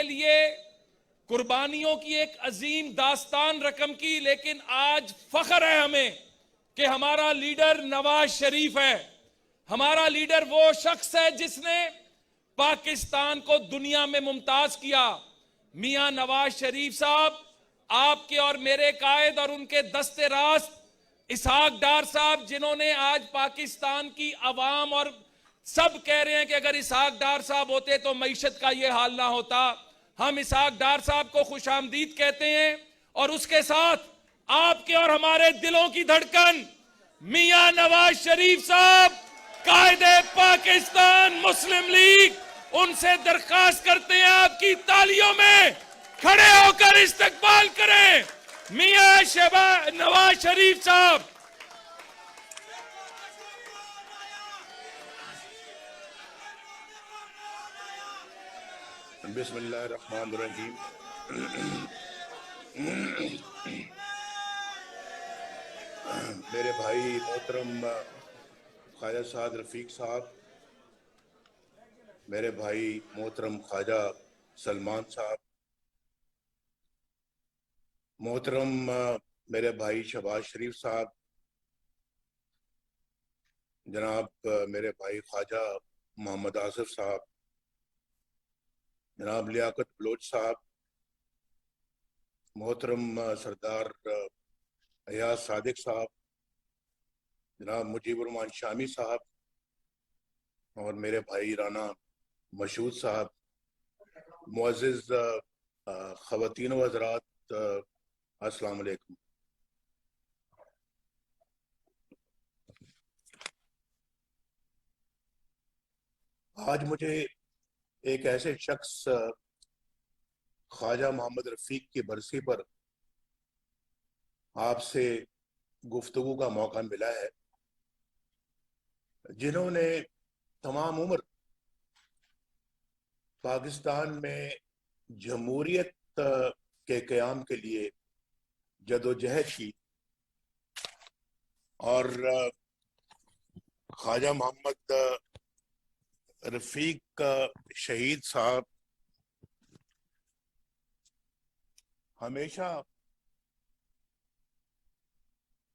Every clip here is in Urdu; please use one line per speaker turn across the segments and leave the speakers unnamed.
کے لیے قربانیوں کی ایک عظیم داستان رقم کی، لیکن آج فخر ہے ہمیں کہ ہمارا لیڈر نواز شریف ہے. ہمارا لیڈر وہ شخص ہے جس نے پاکستان کو دنیا میں ممتاز کیا. میاں نواز شریف صاحب، آپ کے اور میرے قائد اور ان کے دست راست اسحاق ڈار صاحب، جنہوں نے آج پاکستان کی عوام اور سب کہہ رہے ہیں کہ اگر اسحاق ڈار صاحب ہوتے تو معیشت کا یہ حال نہ ہوتا. ہم اسحاق ڈار صاحب کو خوش آمدید کہتے ہیں، اور اس کے ساتھ آپ کے اور ہمارے دلوں کی دھڑکن میاں نواز شریف صاحب، قائد پاکستان مسلم لیگ، ان سے درخواست کرتے ہیں آپ کی تالیوں میں کھڑے ہو کر استقبال کریں میاں نواز شریف صاحب.
بسم اللہ الرحمن الرحیم. میرے بھائی محترم خواجہ سعد رفیق صاحب، میرے بھائی محترم خواجہ سلمان صاحب، محترم میرے بھائی شہباز شریف صاحب، جناب میرے بھائی خواجہ محمد آصف صاحب، جناب لیاقت بلوچ صاحب، محترم سردار ایاز صادق صاحب، جناب مجیب الرحمان شامی صاحب، اور میرے بھائی رانا مشہود صاحب، معزز خواتین و حضرات، السلام علیکم. آج مجھے ایک ایسے شخص خواجہ محمد رفیق کی برسی پر آپ سے گفتگو کا موقع ملا ہے، جنہوں نے تمام عمر پاکستان میں جمہوریت کے قیام کے لیے جدوجہد کی، اور خواجہ محمد رفیق شہید صاحب ہمیشہ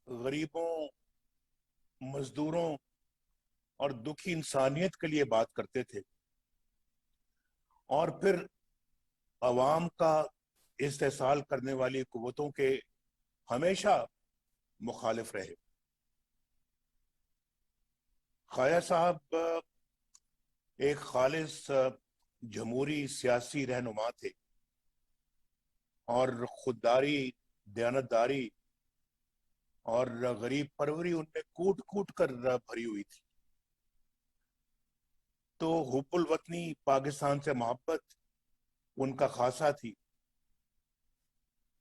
غریبوں، مزدوروں اور دکھی انسانیت کے لیے بات کرتے تھے، اور پھر عوام کا استحصال کرنے والی قوتوں کے ہمیشہ مخالف رہے. خواجہ صاحب ایک خالص جمہوری سیاسی رہنما تھے، اور خودداری، دیانتداری اور غریب پروری ان میں کوٹ کوٹ کر بھری ہوئی تھی. تو حب الوطنی، پاکستان سے محبت ان کا خاصہ تھی،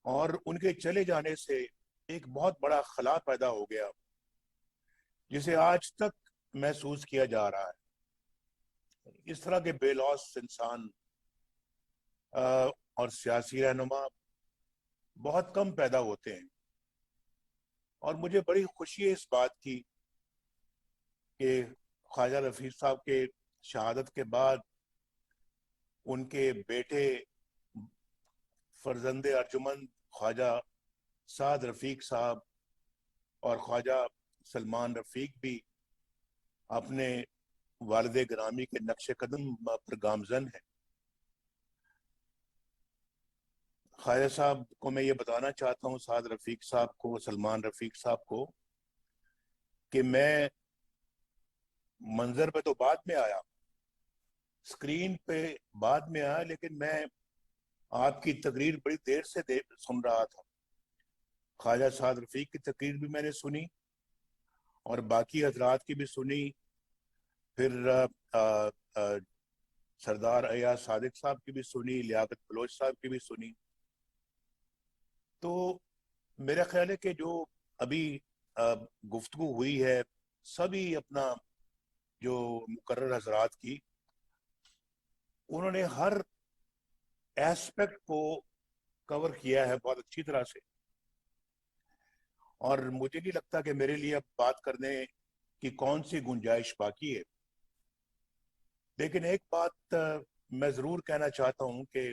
اور ان کے چلے جانے سے ایک بہت بڑا خلا پیدا ہو گیا جسے آج تک محسوس کیا جا رہا ہے. اس طرح کے بے لوث انسان اور سیاسی رہنما بہت کم پیدا ہوتے ہیں، اور مجھے بڑی خوشی ہے اس بات کی کہ خواجہ رفیق صاحب کے شہادت کے بعد ان کے بیٹے فرزند ارجمند خواجہ سعد رفیق صاحب اور خواجہ سلمان رفیق بھی اپنے والد گرامی کے نقش قدم پر گامزن ہیں. خواجہ صاحب کو میں یہ بتانا چاہتا ہوں، سعد رفیق صاحب کو، سلمان رفیق صاحب کو، کہ میں منظر پہ تو بعد میں آیا، اسکرین پہ بعد میں آیا، لیکن میں آپ کی تقریر بڑی دیر سے سن رہا تھا. خواجہ سعد رفیق کی تقریر بھی میں نے سنی، اور باقی حضرات کی بھی سنی، پھر سردار ایاز صادق صاحب کی بھی سنی، لیاقت بلوچ صاحب کی بھی سنی. تو میرا خیال ہے کہ جو ابھی گفتگو ہوئی ہے، سبھی اپنا جو مقرر حضرات کی، انہوں نے ہر ایسپیکٹ کو کور کیا ہے بہت اچھی طرح سے، اور مجھے نہیں لگتا کہ میرے لیے اب بات کرنے کی کون سی گنجائش باقی ہے. لیکن ایک بات میں ضرور کہنا چاہتا ہوں کہ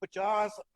50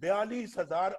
42,000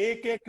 1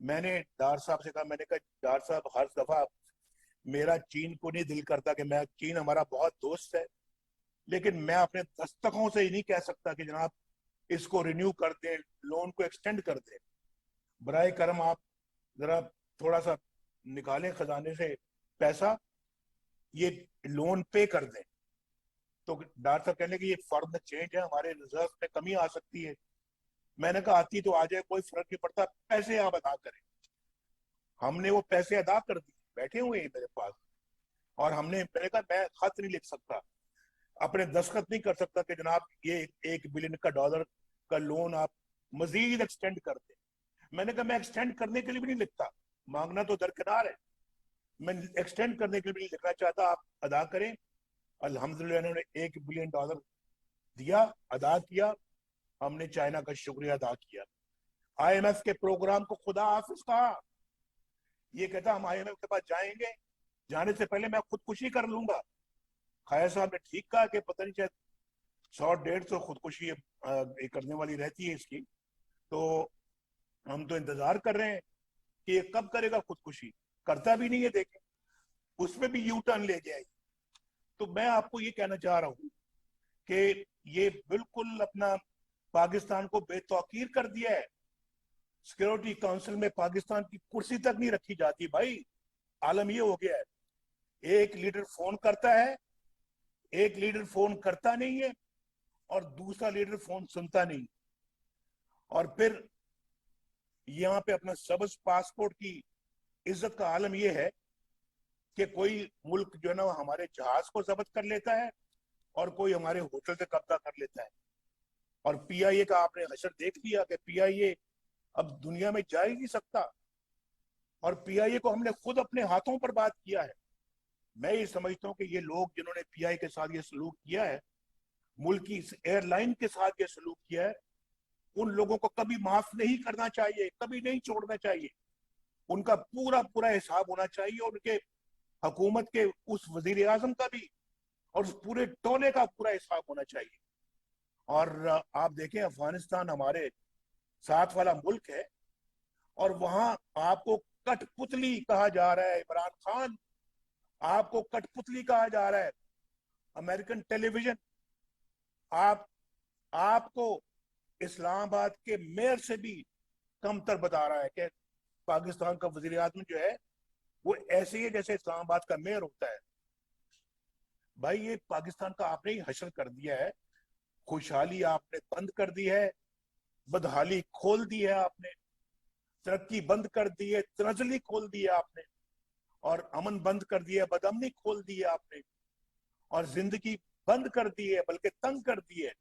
میں نے ڈار صاحب سے کہا, میں نے کہا ڈار صاحب ہر دفعہ میرا چین کو نہیں دل کرتا کہ میں, چین ہمارا بہت دوست ہے, لیکن میں اپنے دستخطوں سے ہی نہیں کہہ سکتا کہ جناب اس کو رینیو کر دیں, لون کو ایکسٹینڈ کر دیں. برائے کرم آپ ذرا تھوڑا سا نکالیں خزانے سے پیسہ, یہ لون پے کر دیں. تو ڈاکٹر صاحب کہنے کہ یہ فارن چینج ہے, ہمارے ریزرو میں کمی آ سکتی ہے. میں نے کہا آتی تو آ جائے, کوئی فرق نہیں پڑتا, پیسے آپ ادا کریں. ہم نے وہ پیسے ادا کر دیے, بیٹھے ہوئے ہیں میرے پاس, اور ہم نے, میں نے کہا میں خط نہیں لکھ سکتا, اپنے دستخط نہیں کر سکتا کہ جناب یہ $1 بلین کا لون آپ مزید ایکسٹینڈ کر دیں. میں نے کہا میں ایکسٹینڈ کرنے کے لیے بھی نہیں لکھتا, مانگنا تو درکنار ہے, میں ایکسٹینڈ کرنے کے لیے بھی نہیں لکھنا چاہتا, آپ ادا کریں. الحمدللہ انہوں نے $1 بلین دیا, ادا کیا. ہم نے چائنا کا شکریہ ادا کیا. آئی ایم ایف کے پروگرام کو خدا حافظ کہا. یہ کہتا ہم آئی ایم ایف کے پاس جائیں گے, جانے سے پہلے میں خودکشی کر لوں گا. خیر صاحب نے ٹھیک کہا کہ پتہ نہیں شاید 100-150 خودکشی کرنے والی رہتی ہے اس کی, تو ہم تو انتظار کر رہے ہیں کہ یہ کب کرے گا خودکشی. کرتا بھی نہیں ہے, دیکھیں اس میں بھی یو ٹرن لے جائے. تو میں آپ کو یہ کہنا چاہ رہا ہوں کہ یہ بالکل اپنا پاکستان کو بے توقیر کر دیا ہے. سیکورٹی کونسل میں پاکستان کی کرسی تک نہیں رکھی جاتی. بھائی عالم یہ ہو گیا ہے, ایک لیڈر فون کرتا ہے, ایک لیڈر فون کرتا نہیں ہے, اور دوسرا لیڈر فون سنتا نہیں. اور پھر یہاں پہ اپنا سبز پاسپورٹ کی عزت کا عالم یہ ہے کہ کوئی ملک جو ہے نا ہمارے جہاز کو ضبط کر لیتا ہے, اور کوئی ہمارے ہوٹل سے قبضہ کر لیتا ہے. اور پی آئی اے کا آپ نے حشر دیکھ لیا کہ پی آئی اے اب دنیا میں جا ہی نہیں سکتا, اور پی آئی اے کو ہم نے خود اپنے ہاتھوں پر بات کیا ہے. میں یہ سمجھتا ہوں کہ یہ لوگ جنہوں نے پی آئی کے ساتھ یہ سلوک کیا ہے, ملکی ایئر لائن کے ساتھ یہ سلوک کیا ہے, ان لوگوں کو کبھی معاف نہیں کرنا چاہیے, کبھی نہیں چھوڑنا چاہیے. ان کا پورا پورا حساب ہونا چاہیے, اور ان کے حکومت کے اس وزیر اعظم کا بھی, اور اس پورے ٹولے کا پورا حساب ہونا چاہیے. اور آپ دیکھیں افغانستان ہمارے ساتھ والا ملک ہے, اور وہاں آپ کو کٹ پتلی کہا جا رہا ہے. عمران خان آپ کو کٹ پتلی کہا جا رہا ہے. امریکن ٹیلی ویژن آپ کو اسلام آباد کے میئر سے بھی کم تر بتا رہا ہے کہ پاکستان کا وزیر اعظم جو ہے وہ ایسے ہی جیسے اسلام آباد کا میئر ہوتا ہے. بھائی یہ پاکستان کا آپ نے ہی حشر کر دیا ہے. خوشحالی آپ نے بند کر دی ہے, بدحالی کھول دی ہے آپ نے, ترقی بند کر دی ہے, تنزلی کھول دی ہے آپ نے, اور امن بند کر دی ہے, بدامنی کھول دی ہے آپ نے, اور زندگی بند کر دی ہے بلکہ تنگ کر دی ہے,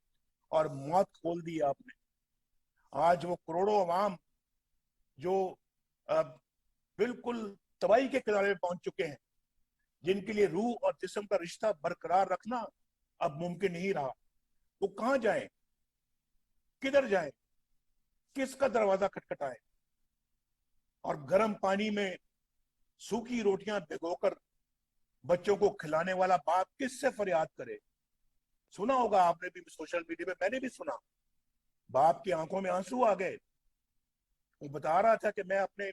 اور موت کھول دی ہے آپ نے. آج وہ کروڑوں عوام جو بالکل تباہی کے کنارے پہنچ چکے ہیں, جن کے لیے روح اور جسم کا رشتہ برقرار رکھنا اب ممکن نہیں رہا, وہ کہاں جائیں, کدھر جائیں, کس کا دروازہ کھٹکھٹائیں؟ اور گرم پانی میں سوکھی روٹیاں بھگو کر بچوں کو کھلانے والا باپ کس سے فریاد کرے؟ سنا ہوگا آپ نے بھی سوشل میڈیا میں, میں نے بھی سنا, باپ کی آنکھوں میں آنسو آ گئے. وہ بتا رہا تھا کہ میں اپنے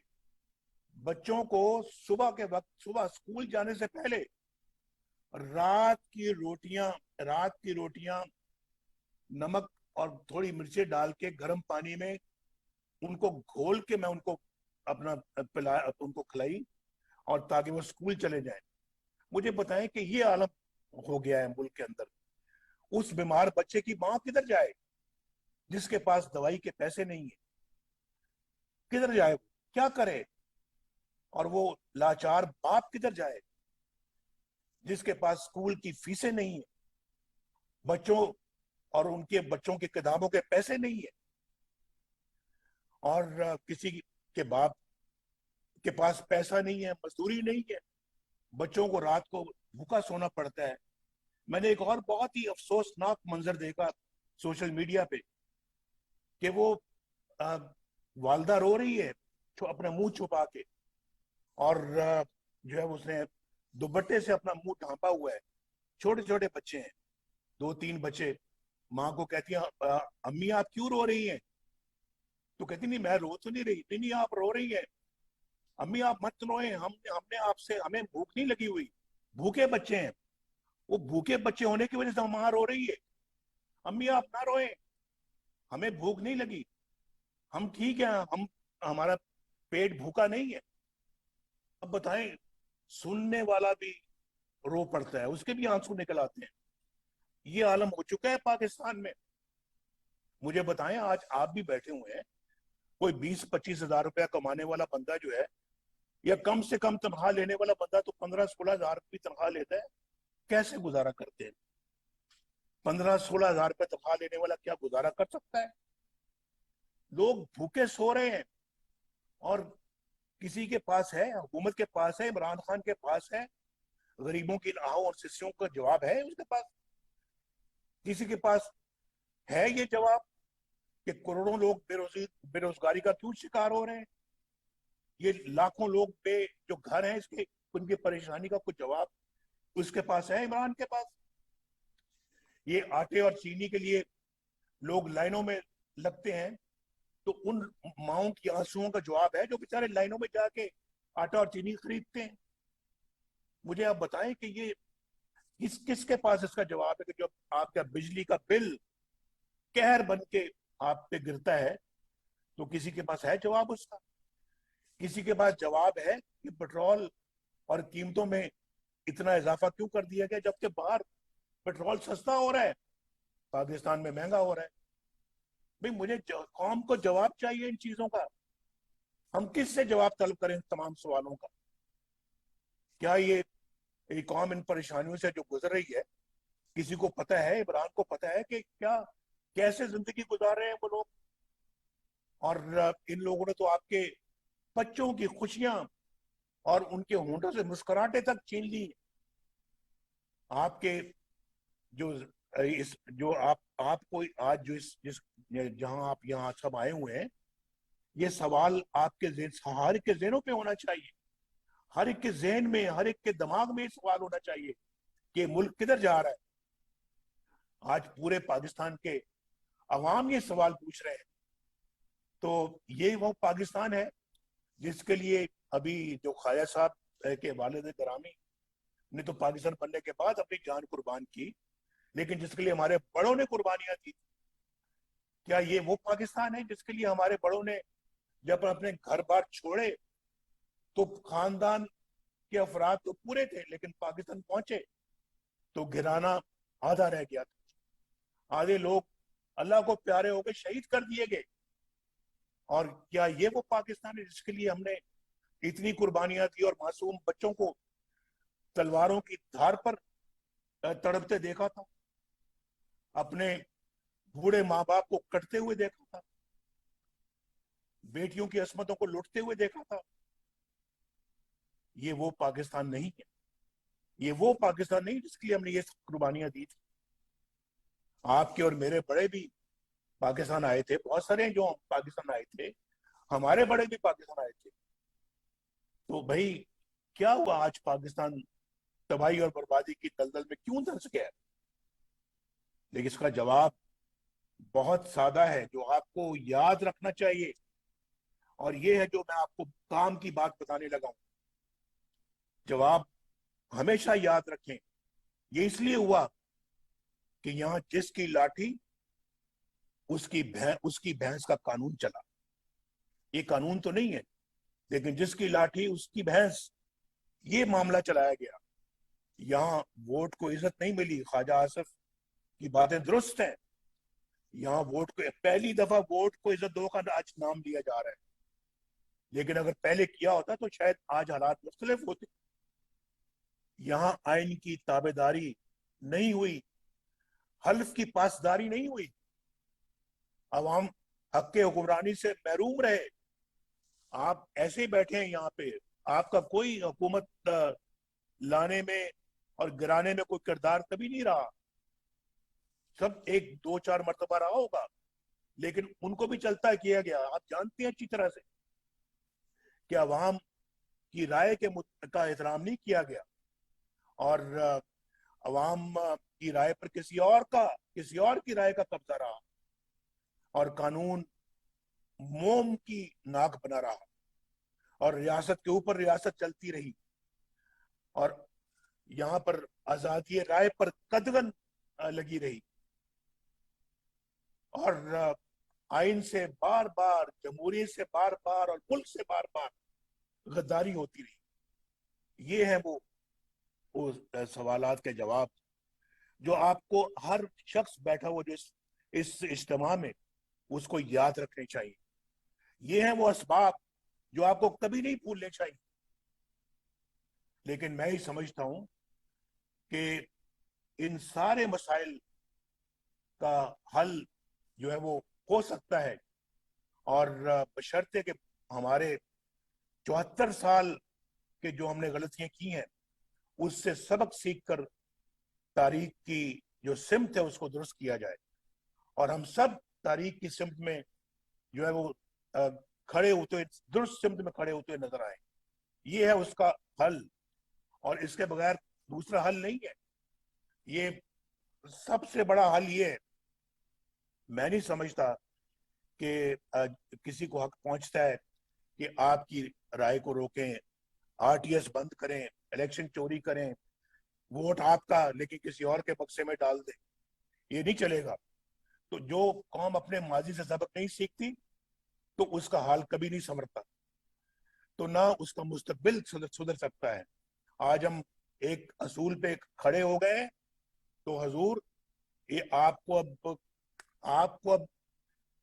بچوں کو صبح کے وقت, صبح اسکول جانے سے پہلے رات کی روٹیاں نمک اور تھوڑی مرچیں ڈال کے گرم پانی میں ان کو گھول کے میں ان کو اپنا ان کو کھلائی, اور تاکہ وہ اسکول چلے جائیں. مجھے بتائیں کہ یہ عالم ہو گیا ہے ملک کے اندر. اس بیمار بچے کی ماں کدھر جائے جس کے پاس دوائی کے پیسے نہیں ہیں؟ کدھر جائے, وہ کیا کرے؟ اور وہ لاچار باپ کدھر جائے جس کے پاس اسکول کی فیسیں نہیں ہیں, بچوں اور ان کے بچوں کی کتابوں کے پیسے نہیں ہیں, اور کسی کے باپ کے پاس پیسہ نہیں ہے, مزدوری نہیں ہے, بچوں کو رات کو بھوکا سونا پڑتا ہے. میں نے ایک اور بہت ہی افسوسناک منظر دیکھا سوشل میڈیا پہ کہ وہ والدہ رو رہی ہے اپنا منہ چھپا کے, اور جو ہے اس نے دوپٹے سے اپنا منہ ڈھانپا ہوا ہے. چھوٹے چھوٹے بچے ہیں, 2-3 بچے. ماں کو کہتی ہیں امی آپ کیوں رو رہی ہیں؟ تو کہتی نہیں میں رو تو نہیں رہی. نہیں آپ رو رہی ہیں امی آپ مت روئیں, ہمیں آپ سے, ہمیں بھوک نہیں لگی ہوئی, بھوکے بچے ہیں, وہ بھوکے بچے ہونے کی وجہ سے ماں رو رہی ہے. امی آپ نہ روئیں, ہمیں بھوک نہیں لگی, ہم ٹھیک ہیں, ہمارا پیٹ بھوکا نہیں ہے. اب بتائیں, سننے والا بھی رو پڑتا ہے, اس کے بھی آنسو نکل آتے ہیں. یہ عالم ہو چکا ہے پاکستان میں. مجھے بتائیں, آج آپ بھی بیٹھے ہوئے ہیں, کوئی 20-25 ہزار روپیہ کمانے والا بندہ جو ہے, یا کم سے کم تنخواہ لینے والا بندہ تو 15-16 ہزار کی تنخواہ لیتا ہے, کیسے گزارا کرتے ہیں؟ 15-16 ہزار روپے تنخواہ لینے والا کیا گزارا کر سکتا ہے؟ لوگ بھوکے سو رہے ہیں, اور کسی کے پاس ہے, حکومت کے پاس ہے, عمران خان کے پاس ہے, غریبوں کی آہوں اور سسیوں کا جواب ہے اس کے پاس؟ کسی کے پاس ہے یہ جواب کہ کروڑوں لوگ بے روزگاری کا کیوں شکار ہو رہے ہیں؟ یہ لاکھوں لوگ بے جو گھر ہیں, اس کے ان کی پریشانی کا کچھ جواب اس کے پاس ہے, عمران کے پاس؟ یہ آٹے اور چینی کے لیے لوگ لائنوں میں لگتے ہیں, تو ان ماؤں کی آنسوؤں کا جواب ہے جو بیچارے لائنوں میں جا کے آٹا اور چینی خریدتے ہیں؟ مجھے آپ بتائیں کہ یہ کس کے پاس اس کا جواب ہے کہ جب آپ کا بجلی کا بل قہر بن کے آپ پہ گرتا ہے, تو کسی کے پاس ہے جواب اس کا؟ کسی کے پاس جواب ہے کہ پٹرول اور قیمتوں میں اتنا اضافہ کیوں کر دیا گیا, جبکہ باہر پٹرول سستا ہو رہا ہے, پاکستان میں مہنگا ہو رہا ہے؟ بھئی مجھے قوم کو جواب چاہیے ان چیزوں کا. ہم کس سے جواب طلب کریں تمام سوالوں کا؟ کیا یہ قوم ان پریشانیوں سے جو گزر رہی ہے, کسی کو پتہ ہے, عمران کو پتہ ہے کہ کیا کیسے زندگی گزار رہے ہیں وہ لوگ؟ اور ان لوگوں نے تو آپ کے بچوں کی خوشیاں اور ان کے ہونٹوں سے مسکراہٹیں تک چھین لی. آپ کے جو آپ کو آج جہاں آپ یہاں سب آئے ہوئے ہیں, یہ سوال آپ کے ہر ایک کے ذہنوں پہ ہونا چاہیے, ہر ایک کے ذہن میں, ہر ایک کے دماغ میں یہ سوال ہونا چاہیے کہ ملک کدھر جا رہا ہے. آج پورے پاکستان کے عوام یہ سوال پوچھ رہے ہیں. تو یہ وہ پاکستان ہے جس کے لیے ابھی جو خواجہ صاحب کے والد گرامی نے تو پاکستان بننے کے بعد اپنی جان قربان کی, لیکن جس کے لیے ہمارے بڑوں نے قربانیاں دی, کیا یہ وہ پاکستان ہے جس کے لیے ہمارے بڑوں نے جب اپنے گھر بار چھوڑے تو خاندان کے افراد تو پورے تھے, لیکن پاکستان پہنچے تو گھرانا آدھا رہ گیا تھا, آدھے لوگ اللہ کو پیارے ہو کے شہید کر دیے گئے. اور کیا یہ وہ پاکستان ہے جس کے لیے ہم نے اتنی قربانیاں دی اور معصوم بچوں کو تلواروں کی دھار پر تڑپتے دیکھا تھا, اپنے بوڑھے ماں باپ کو کٹتے ہوئے دیکھا تھا, بیٹیوں کی عصمتوں کو لوٹتے ہوئے دیکھا تھا؟ یہ وہ پاکستان نہیں ہے, یہ وہ پاکستان نہیں جس کے لیے ہم نے یہ قربانیاں دی تھی. آپ کے اور میرے بڑے بھی پاکستان آئے تھے, بہت سارے جو پاکستان آئے تھے, ہمارے بڑے بھی پاکستان آئے تھے. تو بھائی کیا ہوا آج پاکستان تباہی اور بربادی کی دلدل میں کیوں دھنس گیا؟ لیکن اس کا جواب بہت سادہ ہے جو آپ کو یاد رکھنا چاہیے, اور یہ ہے جو میں آپ کو کام کی بات بتانے لگا ہوں. جواب ہمیشہ یاد رکھیں, یہ اس لیے ہوا کہ یہاں جس کی لاٹھی اس کی بھینس کا قانون چلا. یہ قانون تو نہیں ہے, لیکن جس کی لاٹھی اس کی بھینس, یہ معاملہ چلایا گیا. یہاں ووٹ کو عزت نہیں ملی, خواجہ آصف کی باتیں درست ہیں, یہاں ووٹ کو پہلی دفعہ ووٹ کو عزت دو کا آج نام لیا جا رہا ہے, لیکن اگر پہلے کیا ہوتا تو شاید آج حالات مختلف ہوتے. یہاں آئین کی تابعداری نہیں ہوئی, حلف کی پاسداری نہیں ہوئی, عوام حق کے حکمرانی سے محروم رہے. آپ ایسے ہی بیٹھے ہیں یہاں پہ, آپ کا کوئی حکومت لانے میں اور گرانے میں کوئی کردار کبھی نہیں رہا. سب 1-2-4 مرتبہ رہا ہوگا, لیکن ان کو بھی چلتا کیا گیا. آپ جانتے ہیں اچھی طرح سے کہ عوام کی رائے کا احترام نہیں کیا گیا, اور عوام کی رائے پر کسی اور کی رائے کا قبضہ رہا, اور قانون موم کی ناک بنا رہا. اور ریاست کے اوپر ریاست چلتی رہی اور یہاں پر آزادی رائے پر قدغن لگی رہی اور آئین سے بار بار، جمہوریت سے بار بار اور ملک سے بار بار غداری ہوتی رہی. یہ ہے وہ سوالات کے جواب جو آپ کو ہر شخص بیٹھا ہوا جو اس اجتماع میں اس کو یاد رکھنے چاہیے. یہ ہیں وہ اسباب جو آپ کو کبھی نہیں بھولنے چاہیے. لیکن میں ہی سمجھتا ہوں کہ ان سارے مسائل کا حل جو ہے وہ ہو سکتا ہے، اور بشرطے کہ ہمارے 74 سال کے جو ہم نے غلطیاں کی ہیں اس سے سبق سیکھ کر تاریخ کی جو سمت ہے اس کو درست کیا جائے، اور ہم سب تاریخ کی سمت میں جو ہے وہ کھڑے ہوتے، درست سمت میں کھڑے ہوتے نظر آئیں. یہ ہے اس کا حل، اور اس کے بغیر دوسرا حل نہیں ہے. یہ سب سے بڑا حل یہ ہے. میں نہیں سمجھتا کہ کسی کو حق پہنچتا ہے کہ آپ کی رائے کو روکیں، RTS بند کریں، الیکشن چوری کریں، ووٹ آپ کا لیکن کسی اور کے بکسے میں ڈال دیں. یہ نہیں چلے گا. تو جو قوم اپنے ماضی سے سبق نہیں سیکھتی تو اس کا حال کبھی نہیں سنورتا، تو نہ اس کا مستقبل سدھر سکتا ہے. آج ہم ایک اصول پہ کھڑے ہو گئے تو حضور یہ آپ کو اب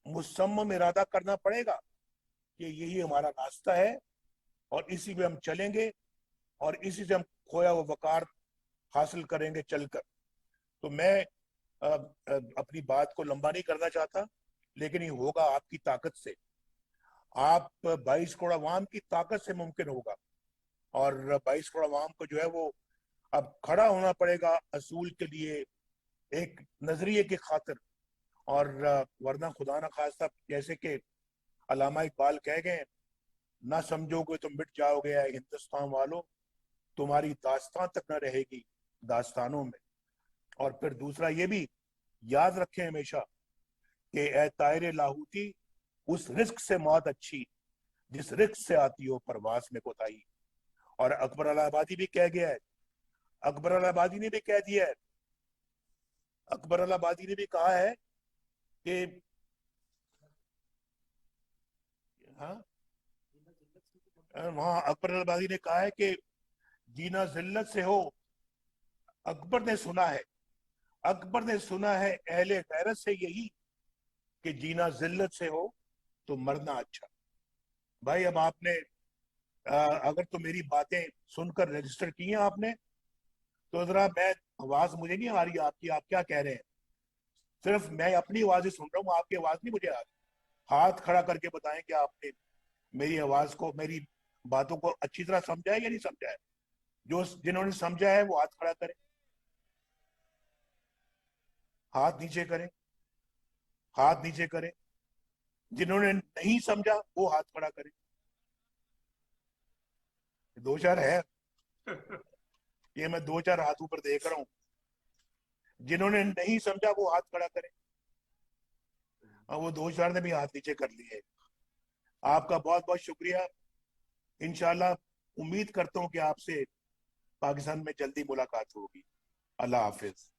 مصمم ارادہ کرنا پڑے گا کہ یہی ہمارا راستہ ہے اور اسی پہ ہم چلیں گے اور اسی سے ہم کھویا وہ وقار حاصل کریں گے چل کر. تو میں اپنی بات کو لمبا نہیں کرنا چاہتا، لیکن یہ ہوگا آپ کی طاقت سے. آپ 22 کروڑ عوام کی طاقت سے ممکن ہوگا، اور 22 کروڑ عوام کو جو ہے وہ اب کھڑا ہونا پڑے گا اصول کے لیے، ایک نظریے کی خاطر. اور ورنہ خدا نہ خواستہ جیسے کہ علامہ اقبال کہہ گئے، نہ سمجھو گے تو مٹ جاؤ گے اے ہندوستان والو، تمہاری داستان تک نہ رہے گی داستانوں میں. اور پھر دوسرا یہ بھی یاد رکھیں ہمیشہ کہ اے طائر لاہوتی، اس رزق سے موت اچھی جس رزق سے آتی ہو پرواز میں کوتاہی. اور اکبر الہ آبادی بھی کہہ گیا ہے، اکبر الہ آبادی نے بھی کہہ دیا ہے، اکبر الہ آبادی نے بھی کہا ہے کہ وہاں اکبر الہ آبادی نے کہا ہے کہ جینا ذلت سے ہو. اکبر نے سنا ہے اہل غیرت سے یہی کہ جینا ذلت سے ہو تو مرنا اچھا. بھائی اب آپ نے اگر تو میری باتیں سن کر رجسٹر کی ہیں آپ نے، تو ذرا میں آواز مجھے نہیں آ رہی آپ کی، آپ کیا کہہ رہے ہیں؟ صرف میں اپنی آواز ہی سن رہا ہوں، آپ کی آواز نہیں مجھے آ رہی. ہاتھ کھڑا کر کے بتائیں کہ آپ نے میری آواز کو، میری باتوں کو اچھی طرح سمجھا ہے یا نہیں سمجھا ہے. جنہوں نے سمجھا ہے وہ ہاتھ کھڑا کریں، ہاتھ نیچے کریں، ہاتھ نیچے کریں. جنہوں نے نہیں سمجھا وہ ہاتھ کھڑا کریں. دو چار ہے، یہ میں دو چار ہاتھ اوپر دیکھ رہا ہوں. جنہوں نے نہیں سمجھا وہ ہاتھ کھڑا کریں. اور وہ دو چار نے بھی ہاتھ نیچے کر لیے. آپ کا بہت بہت شکریہ. انشاءاللہ امید کرتا ہوں کہ آپ سے پاکستان میں جلدی ملاقات ہوگی. اللہ حافظ.